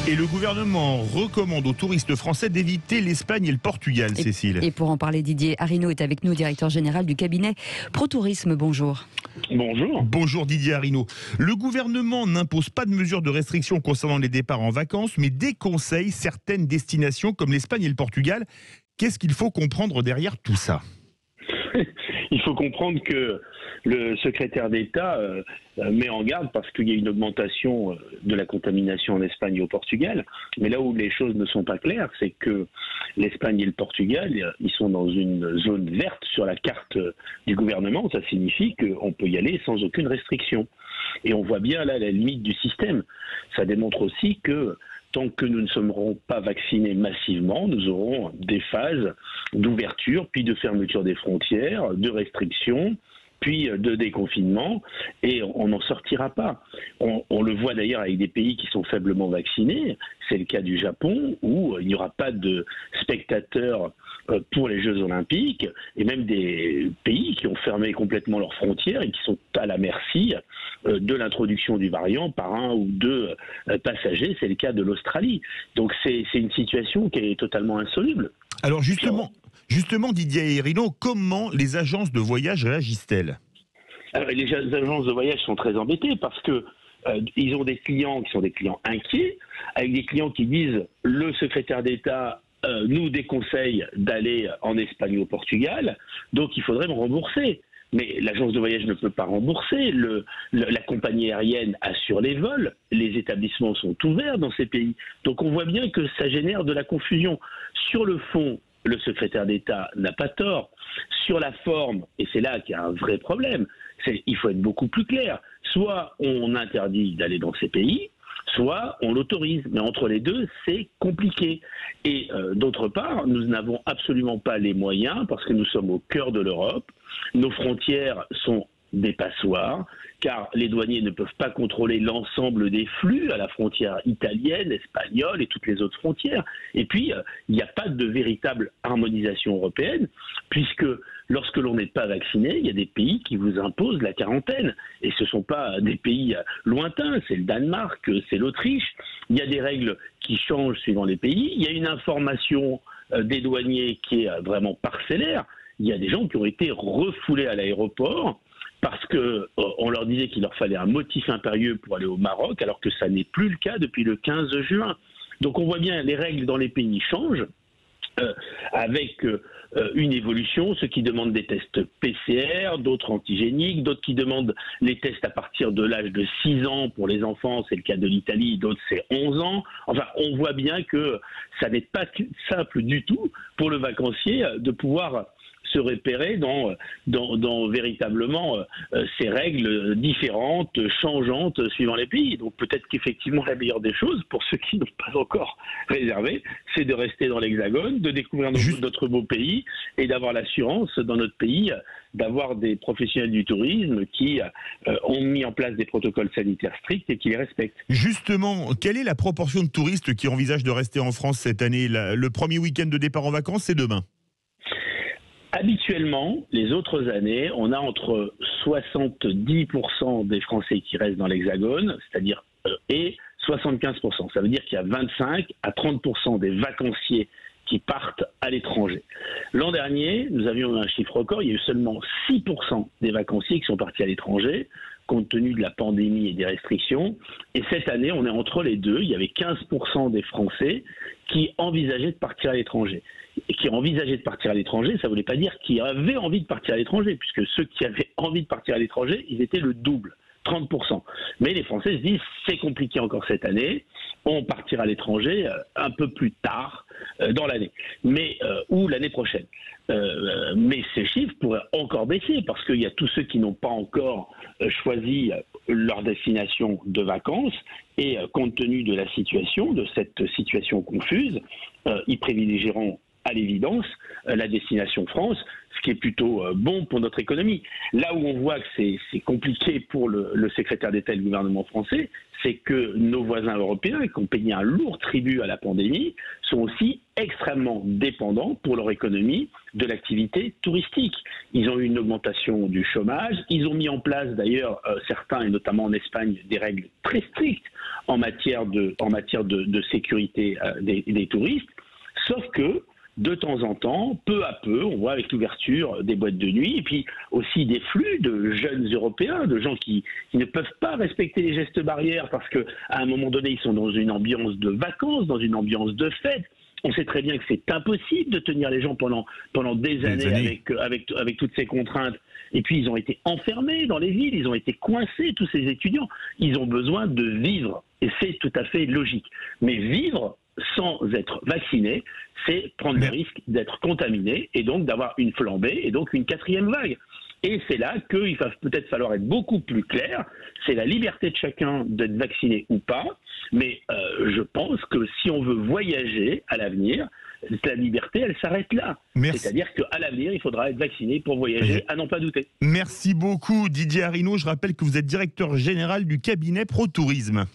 Et le gouvernement recommande aux touristes français d'éviter l'Espagne et le Portugal, Cécile. Et pour en parler, Didier Arinaud est avec nous, directeur général du cabinet ProTourisme. Bonjour. Bonjour. Bonjour Didier Arinaud. Le gouvernement n'impose pas de mesures de restriction concernant les départs en vacances, mais déconseille certaines destinations comme l'Espagne et le Portugal. Qu'est-ce qu'il faut comprendre derrière tout ça ? Il faut comprendre que le secrétaire d'État met en garde parce qu'il y a une augmentation de la contamination en Espagne et au Portugal. Mais là où les choses ne sont pas claires, c'est que l'Espagne et le Portugal, ils sont dans une zone verte sur la carte du gouvernement. Ça signifie qu'on peut y aller sans aucune restriction. Et on voit bien là la limite du système. Ça démontre aussi que tant que nous ne serons pas vaccinés massivement, nous aurons des phases d'ouverture, puis de fermeture des frontières, de restrictions, puis de déconfinement, et on n'en sortira pas. On le voit d'ailleurs avec des pays qui sont faiblement vaccinés. C'est le cas du Japon, où il n'y aura pas de spectateurs pour les Jeux Olympiques, et même des pays qui ont fermé complètement leurs frontières et qui sont à la merci de l'introduction du variant par un ou deux passagers. C'est le cas de l'Australie. Donc c'est une situation qui est totalement insoluble. Alors justement Didier Arinaud, comment les agences de voyage réagissent-elles ? Alors, les agences de voyage sont très embêtées parce que ils ont des clients qui sont des clients inquiets, avec des clients qui disent le secrétaire d'État nous déconseille d'aller en Espagne ou au Portugal, donc il faudrait me rembourser. Mais l'agence de voyage ne peut pas rembourser, la compagnie aérienne assure les vols, les établissements sont ouverts dans ces pays. Donc on voit bien que ça génère de la confusion. Sur le fond, le secrétaire d'État n'a pas tort. Sur la forme, et c'est là qu'il y a un vrai problème, il faut être beaucoup plus clair. Soit on interdit d'aller dans ces pays, soit on l'autorise. Mais entre les deux, c'est compliqué. Et d'autre part, nous n'avons absolument pas les moyens, parce que nous sommes au cœur de l'Europe. Nos frontières sont des passoires, car les douaniers ne peuvent pas contrôler l'ensemble des flux à la frontière italienne, espagnole et toutes les autres frontières. Et puis, il n'y a pas de véritable harmonisation européenne, puisque lorsque l'on n'est pas vacciné, il y a des pays qui vous imposent la quarantaine. Et ce ne sont pas des pays lointains, c'est le Danemark, c'est l'Autriche. Il y a des règles qui changent suivant les pays. Il y a une information des douaniers qui est vraiment parcellaire. Il y a des gens qui ont été refoulés à l'aéroport parce qu'on leur disait qu'il leur fallait un motif impérieux pour aller au Maroc, alors que ça n'est plus le cas depuis le 15 juin. Donc on voit bien les règles dans les pays changent, avec une évolution, ceux qui demandent des tests PCR, d'autres antigéniques, d'autres qui demandent les tests à partir de l'âge de 6 ans pour les enfants, c'est le cas de l'Italie, d'autres c'est 11 ans. Enfin, on voit bien que ça n'est pas simple du tout pour le vacancier de pouvoir se repérer dans véritablement ces règles différentes, changeantes suivant les pays. Donc peut-être qu'effectivement la meilleure des choses, pour ceux qui n'ont pas encore réservé, c'est de rester dans l'Hexagone, de découvrir notre beau pays et d'avoir l'assurance dans notre pays d'avoir des professionnels du tourisme qui ont mis en place des protocoles sanitaires stricts et qui les respectent. Justement, quelle est la proportion de touristes qui envisagent de rester en France cette année ? Le premier week-end de départ en vacances, c'est demain. Habituellement, les autres années, on a entre 70% des Français qui restent dans l'Hexagone, c'est-à-dire et 75%. Ça veut dire qu'il y a 25 à 30% des vacanciers qui partent à l'étranger. L'an dernier, nous avions un chiffre record, il y a eu seulement 6% des vacanciers qui sont partis à l'étranger, compte tenu de la pandémie et des restrictions. Et cette année, on est entre les deux. Il y avait 15% des Français qui envisageaient de partir à l'étranger. Et qui envisageaient de partir à l'étranger, ça ne voulait pas dire qu'ils avaient envie de partir à l'étranger, puisque ceux qui avaient envie de partir à l'étranger, ils étaient le double, 30%. Mais les Français se disent, c'est compliqué encore cette année, on partira à l'étranger un peu plus tard dans l'année, ou l'année prochaine. Mais ces chiffres pourraient encore baisser, parce qu'il y a tous ceux qui n'ont pas encore choisi leur destination de vacances, et compte tenu de la situation, de cette situation confuse, ils privilégieront à l'évidence la destination France, ce qui est plutôt bon pour notre économie. Là où on voit que c'est compliqué pour le secrétaire d'État et le gouvernement français, c'est que nos voisins européens, qui ont payé un lourd tribut à la pandémie, sont aussi extrêmement dépendants pour leur économie de l'activité touristique. Ils ont eu une augmentation du chômage, ils ont mis en place d'ailleurs certains, et notamment en Espagne, des règles très strictes en matière de sécurité des touristes, sauf que de temps en temps, peu à peu, on voit avec l'ouverture des boîtes de nuit, et puis aussi des flux de jeunes Européens, de gens qui ne peuvent pas respecter les gestes barrières parce qu'à un moment donné, ils sont dans une ambiance de vacances, dans une ambiance de fête. On sait très bien que c'est impossible de tenir les gens pendant des années avec toutes ces contraintes. Et puis, ils ont été enfermés dans les villes, ils ont été coincés, tous ces étudiants. Ils ont besoin de vivre, et c'est tout à fait logique. Mais vivre sans être vacciné, c'est prendre le risque d'être contaminé et donc d'avoir une flambée et donc une quatrième vague. Et c'est là qu'il va peut-être falloir être beaucoup plus clair. C'est la liberté de chacun d'être vacciné ou pas. Mais je pense que si on veut voyager à l'avenir, la liberté, elle s'arrête là. C'est-à-dire qu'à l'avenir, il faudra être vacciné pour voyager, à n'en pas douter. Merci beaucoup Didier Arrino. Je rappelle que vous êtes directeur général du cabinet ProTourisme.